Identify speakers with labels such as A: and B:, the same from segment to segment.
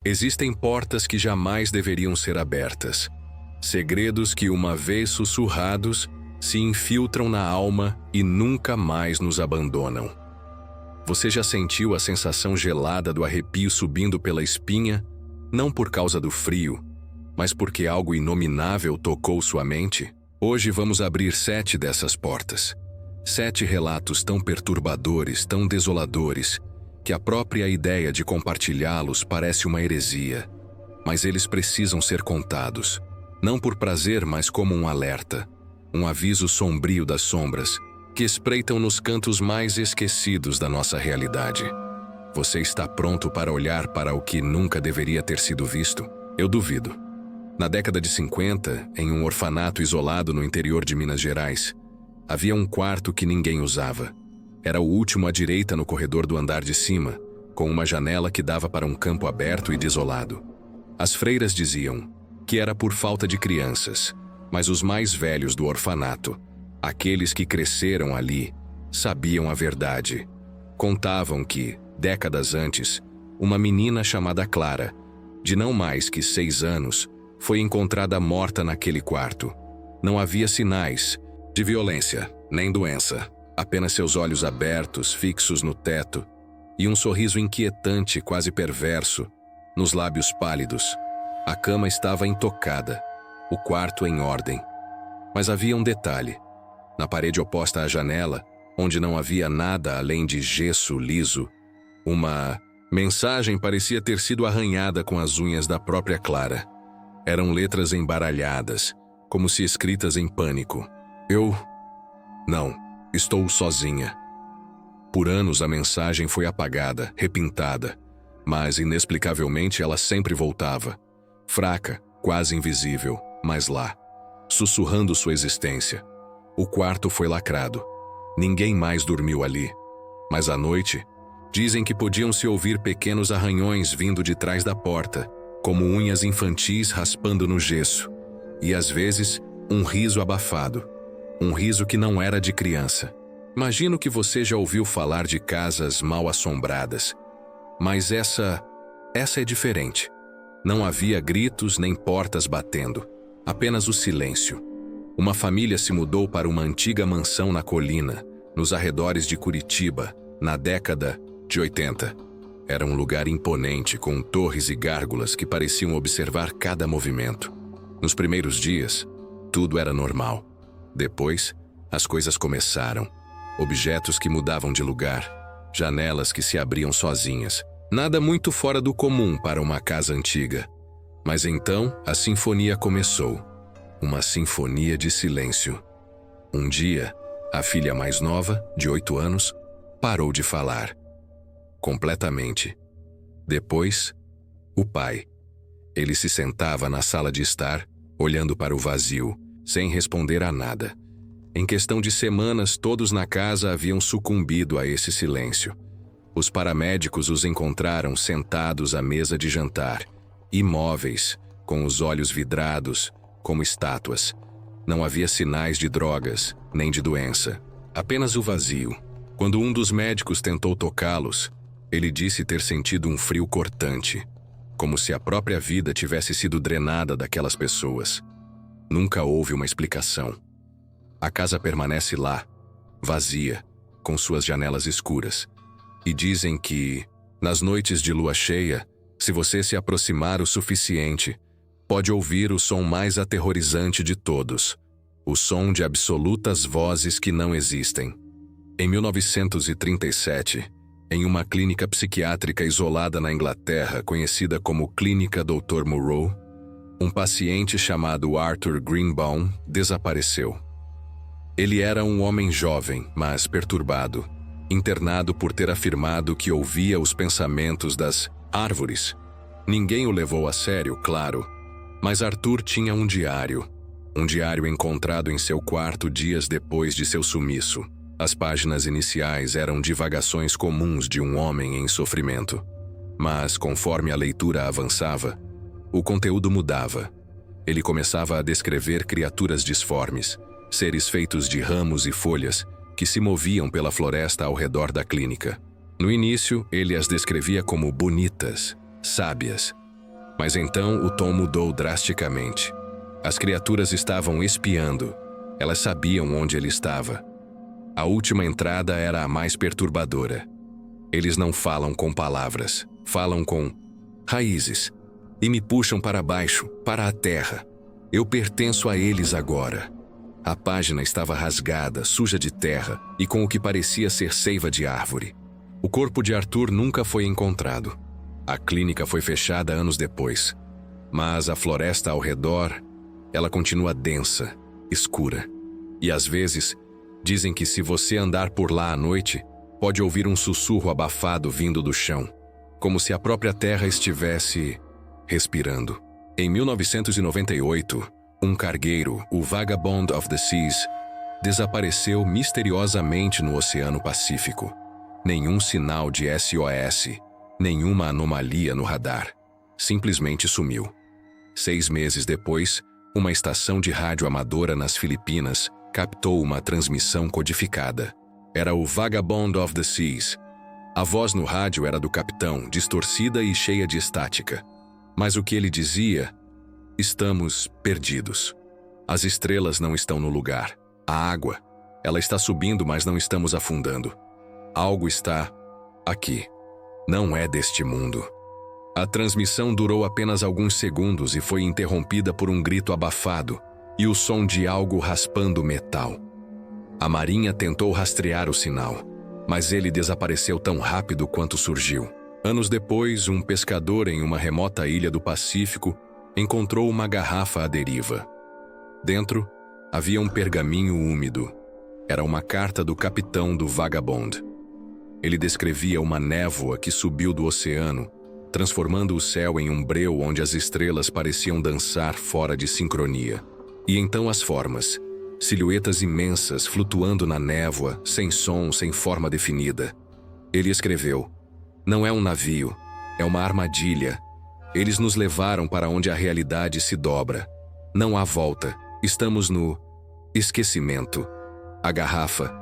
A: Existem portas que jamais deveriam ser abertas. Segredos que, uma vez sussurrados, se infiltram na alma e nunca mais nos abandonam. Você já sentiu a sensação gelada do arrepio subindo pela espinha, não por causa do frio, mas porque algo inominável tocou sua mente? Hoje vamos abrir 7 dessas portas. 7 relatos tão perturbadores, tão desoladores, que a própria ideia de compartilhá-los parece uma heresia. Mas eles precisam ser contados, não por prazer, mas como um alerta, um aviso sombrio das sombras, que espreitam nos cantos mais esquecidos da nossa realidade. Você está pronto para olhar para o que nunca deveria ter sido visto? Eu duvido. Na década de 50, em um orfanato isolado no interior de Minas Gerais, havia um quarto que ninguém usava. Era o último à direita no corredor do andar de cima, com uma janela que dava para um campo aberto e desolado. As freiras diziam que era por falta de crianças, mas os mais velhos do orfanato, aqueles que cresceram ali, sabiam a verdade. Contavam que, décadas antes, uma menina chamada Clara, de não mais que 6 anos, foi encontrada morta naquele quarto. Não havia sinais de violência, nem doença. Apenas seus olhos abertos, fixos no teto, e um sorriso inquietante, quase perverso, nos lábios pálidos. A cama estava intocada, o quarto em ordem. Mas havia um detalhe. Na parede oposta à janela, onde não havia nada além de gesso liso, uma mensagem parecia ter sido arranhada com as unhas da própria Clara. Eram letras embaralhadas, como se escritas em pânico. Não. Estou sozinha. Por anos a mensagem foi apagada, repintada, mas inexplicavelmente ela sempre voltava. Fraca, quase invisível, mas lá, sussurrando sua existência. O quarto foi lacrado. Ninguém mais dormiu ali. Mas à noite, dizem que podiam-se ouvir pequenos arranhões vindo de trás da porta, como unhas infantis raspando no gesso, e às vezes um riso abafado. Um riso que não era de criança. Imagino que você já ouviu falar de casas mal assombradas. Mas essa é diferente. Não havia gritos nem portas batendo. Apenas o silêncio. Uma família se mudou para uma antiga mansão na colina, nos arredores de Curitiba, na década de 80. Era um lugar imponente, com torres e gárgulas que pareciam observar cada movimento. Nos primeiros dias, tudo era normal. Depois, as coisas começaram. Objetos que mudavam de lugar, janelas que se abriam sozinhas. Nada muito fora do comum para uma casa antiga. Mas então, a sinfonia começou. Uma sinfonia de silêncio. Um dia, a filha mais nova, de 8 anos, parou de falar. Completamente. Depois, o pai. Ele se sentava na sala de estar, olhando para o vazio, sem responder a nada. Em questão de semanas, todos na casa haviam sucumbido a esse silêncio. Os paramédicos os encontraram sentados à mesa de jantar, imóveis, com os olhos vidrados, como estátuas. Não havia sinais de drogas, nem de doença. Apenas o vazio. Quando um dos médicos tentou tocá-los, ele disse ter sentido um frio cortante, como se a própria vida tivesse sido drenada daquelas pessoas. Nunca houve uma explicação. A casa permanece lá, vazia, com suas janelas escuras. E dizem que, nas noites de lua cheia, se você se aproximar o suficiente, pode ouvir o som mais aterrorizante de todos, o som de absolutas vozes que não existem. Em 1937, em uma clínica psiquiátrica isolada na Inglaterra, conhecida como Clínica Dr. Moreau, um paciente chamado Arthur Greenbaum desapareceu. Ele era um homem jovem, mas perturbado, internado por ter afirmado que ouvia os pensamentos das árvores. Ninguém o levou a sério, claro, mas Arthur tinha um diário encontrado em seu quarto dias depois de seu sumiço. As páginas iniciais eram divagações comuns de um homem em sofrimento. Mas, conforme a leitura avançava, o conteúdo mudava. Ele começava a descrever criaturas disformes, seres feitos de ramos e folhas que se moviam pela floresta ao redor da clínica. No início, ele as descrevia como bonitas, sábias, Mas então o tom mudou drasticamente. As criaturas estavam espiando. Elas sabiam onde ele estava. A última entrada era a mais perturbadora. Eles não falam com palavras, falam com raízes. E me puxam para baixo, para a terra. Eu pertenço a eles agora. A página estava rasgada, suja de terra e com o que parecia ser seiva de árvore. O corpo de Arthur nunca foi encontrado. A clínica foi fechada anos depois. Mas a floresta ao redor, ela continua densa, escura. E às vezes, dizem que se você andar por lá à noite, pode ouvir um sussurro abafado vindo do chão, como se a própria terra estivesse respirando. Em 1998, um cargueiro, o Vagabond of the Seas, desapareceu misteriosamente no Oceano Pacífico. Nenhum sinal de SOS, nenhuma anomalia no radar. Simplesmente sumiu. 6 meses depois, uma estação de rádio amadora nas Filipinas captou uma transmissão codificada. Era o Vagabond of the Seas. A voz no rádio era do capitão, distorcida e cheia de estática. Mas o que ele dizia? Estamos perdidos. As estrelas não estão no lugar. A água, ela está subindo, mas não estamos afundando. Algo está aqui. Não é deste mundo. A transmissão durou apenas alguns segundos e foi interrompida por um grito abafado e o som de algo raspando metal. A marinha tentou rastrear o sinal, mas ele desapareceu tão rápido quanto surgiu. Anos depois, um pescador em uma remota ilha do Pacífico encontrou uma garrafa à deriva. Dentro, havia um pergaminho úmido. Era uma carta do capitão do Vagabond. Ele descrevia uma névoa que subiu do oceano, transformando o céu em um breu onde as estrelas pareciam dançar fora de sincronia. E então as formas, silhuetas imensas flutuando na névoa, sem som, sem forma definida. Ele escreveu: "Não é um navio, é uma armadilha. Eles nos levaram para onde a realidade se dobra. Não há volta. Estamos no esquecimento." A garrafa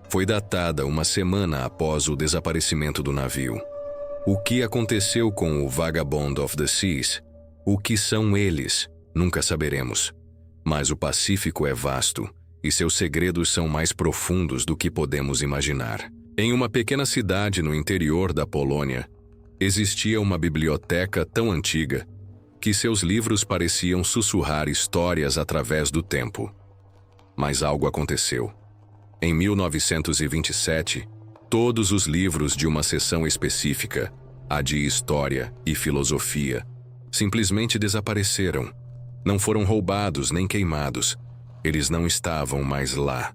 A: foi datada uma semana após o desaparecimento do navio. O que aconteceu com o Vagabond of the Seas? O que são eles? Nunca saberemos. Mas o Pacífico é vasto e seus segredos são mais profundos do que podemos imaginar. Em uma pequena cidade no interior da Polônia, existia uma biblioteca tão antiga que seus livros pareciam sussurrar histórias através do tempo. Mas algo aconteceu. Em 1927, todos os livros de uma seção específica, a de História e Filosofia, simplesmente desapareceram. Não foram roubados nem queimados. Eles não estavam mais lá.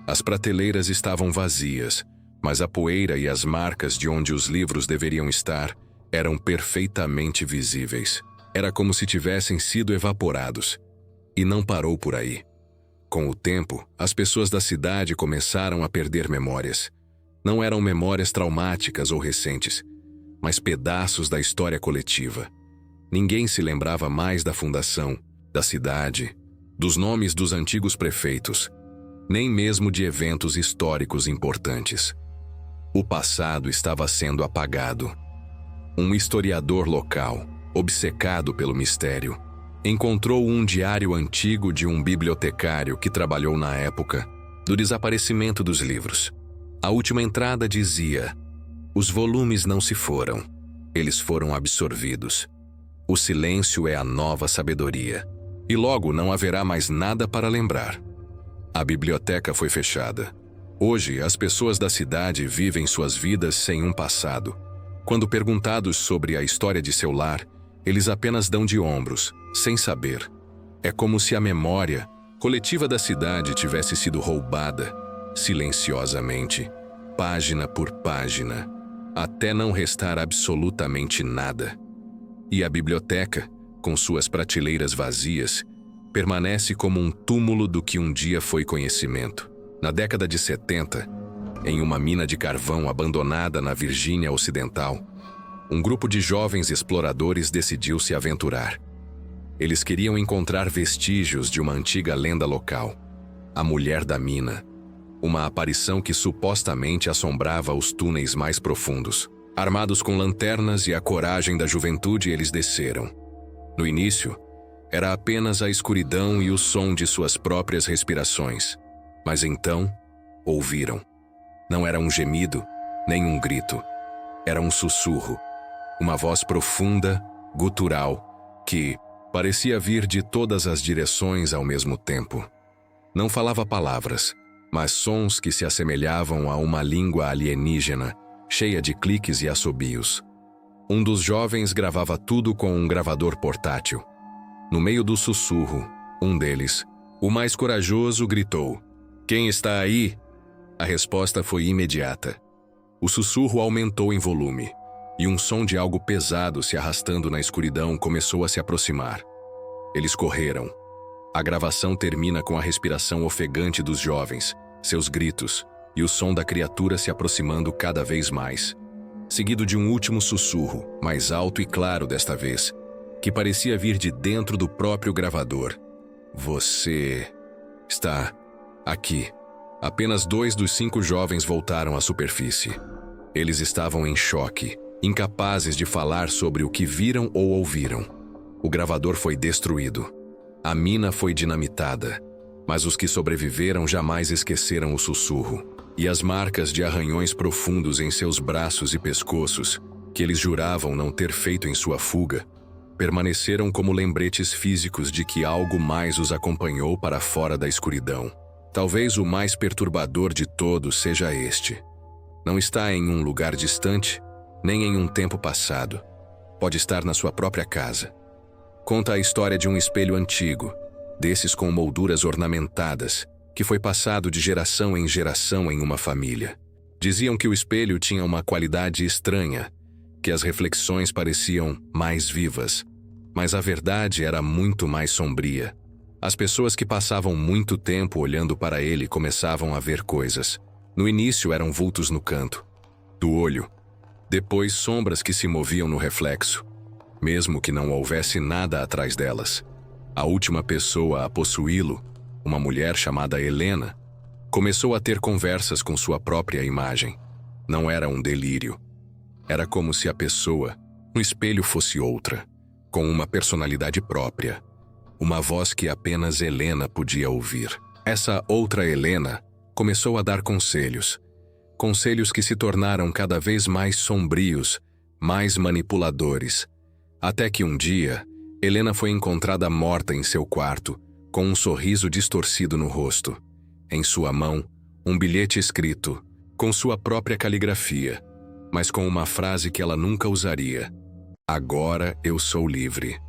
A: As prateleiras estavam vazias, mas a poeira e as marcas de onde os livros deveriam estar eram perfeitamente visíveis. Era como se tivessem sido evaporados. E não parou por aí. Com o tempo, as pessoas da cidade começaram a perder memórias. Não eram memórias traumáticas ou recentes, mas pedaços da história coletiva. Ninguém se lembrava mais da fundação, da cidade, dos nomes dos antigos prefeitos, nem mesmo de eventos históricos importantes. O passado estava sendo apagado. Um historiador local, obcecado pelo mistério, encontrou um diário antigo de um bibliotecário que trabalhou na época do desaparecimento dos livros. A última entrada dizia: "Os volumes não se foram, eles foram absorvidos. O silêncio é a nova sabedoria, e logo não haverá mais nada para lembrar." A biblioteca foi fechada. Hoje, as pessoas da cidade vivem suas vidas sem um passado. Quando perguntados sobre a história de seu lar, eles apenas dão de ombros, sem saber. É como se a memória coletiva da cidade tivesse sido roubada, silenciosamente, página por página, até não restar absolutamente nada. E a biblioteca, com suas prateleiras vazias, permanece como um túmulo do que um dia foi conhecimento. Na década de 70, em uma mina de carvão abandonada na Virgínia Ocidental, um grupo de jovens exploradores decidiu se aventurar. Eles queriam encontrar vestígios de uma antiga lenda local, a Mulher da Mina, uma aparição que supostamente assombrava os túneis mais profundos. Armados com lanternas e a coragem da juventude, eles desceram. No início, era apenas a escuridão e o som de suas próprias respirações. Mas então, ouviram. Não era um gemido, nem um grito. Era um sussurro. Uma voz profunda, gutural, que parecia vir de todas as direções ao mesmo tempo. Não falava palavras, mas sons que se assemelhavam a uma língua alienígena, cheia de cliques e assobios. Um dos jovens gravava tudo com um gravador portátil. No meio do sussurro, um deles, o mais corajoso, gritou: "Quem está aí?" A resposta foi imediata. O sussurro aumentou em volume, e um som de algo pesado se arrastando na escuridão começou a se aproximar. Eles correram. A gravação termina com a respiração ofegante dos jovens, seus gritos, e o som da criatura se aproximando cada vez mais, seguido de um último sussurro, mais alto e claro desta vez, que parecia vir de dentro do próprio gravador. "Você está aqui." Apenas 2 dos 5 jovens voltaram à superfície. Eles estavam em choque, incapazes de falar sobre o que viram ou ouviram. O gravador foi destruído. A mina foi dinamitada, mas os que sobreviveram jamais esqueceram o sussurro e as marcas de arranhões profundos em seus braços e pescoços, que eles juravam não ter feito em sua fuga, permaneceram como lembretes físicos de que algo mais os acompanhou para fora da escuridão. Talvez o mais perturbador de todos seja este. Não está em um lugar distante, nem em um tempo passado. Pode estar na sua própria casa. Conta a história de um espelho antigo, desses com molduras ornamentadas, que foi passado de geração em geração em uma família. Diziam que o espelho tinha uma qualidade estranha, que as reflexões pareciam mais vivas, mas a verdade era muito mais sombria. As pessoas que passavam muito tempo olhando para ele começavam a ver coisas. No início eram vultos no canto do olho, depois sombras que se moviam no reflexo, mesmo que não houvesse nada atrás delas. A última pessoa a possuí-lo, uma mulher chamada Helena, começou a ter conversas com sua própria imagem. Não era um delírio. Era como se a pessoa, no espelho, fosse outra, com uma personalidade própria. Uma voz que apenas Helena podia ouvir. Essa outra Helena começou a dar conselhos. Conselhos que se tornaram cada vez mais sombrios, mais manipuladores. Até que um dia, Helena foi encontrada morta em seu quarto, com um sorriso distorcido no rosto. Em sua mão, um bilhete escrito, com sua própria caligrafia, mas com uma frase que ela nunca usaria: "Agora eu sou livre."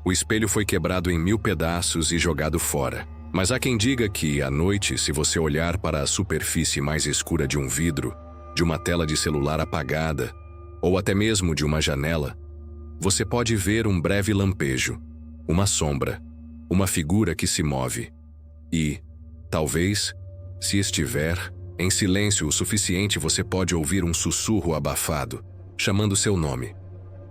A: O espelho foi quebrado em 1000 pedaços e jogado fora. Mas há quem diga que, à noite, se você olhar para a superfície mais escura de um vidro, de uma tela de celular apagada, ou até mesmo de uma janela, você pode ver um breve lampejo, uma sombra, uma figura que se move. E, talvez, se estiver em silêncio o suficiente, você pode ouvir um sussurro abafado, chamando seu nome.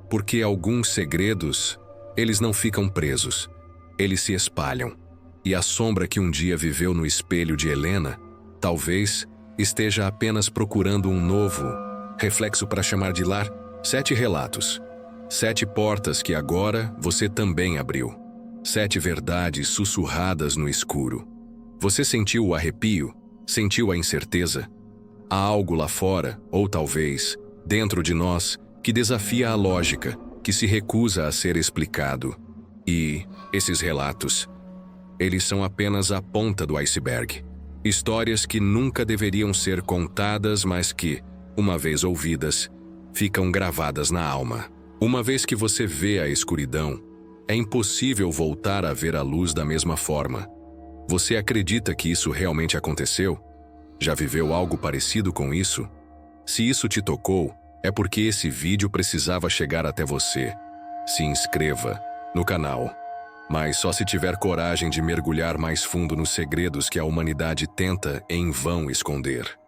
A: Porque alguns segredos, eles não ficam presos, eles se espalham. E a sombra que um dia viveu no espelho de Helena, talvez esteja apenas procurando um novo reflexo para chamar de lar. 7 relatos. 7 portas que agora você também abriu. 7 verdades sussurradas no escuro. Você sentiu o arrepio? Sentiu a incerteza? Há algo lá fora, ou talvez, dentro de nós, que desafia a lógica, que se recusa a ser explicado. E esses relatos, eles são apenas a ponta do iceberg. Histórias que nunca deveriam ser contadas, mas que, uma vez ouvidas, ficam gravadas na alma. Uma vez que você vê a escuridão, é impossível voltar a ver a luz da mesma forma. Você acredita que isso realmente aconteceu? Já viveu algo parecido com isso? Se isso te tocou, é porque esse vídeo precisava chegar até você. Se inscreva no canal, mas só se tiver coragem de mergulhar mais fundo nos segredos que a humanidade tenta em vão esconder.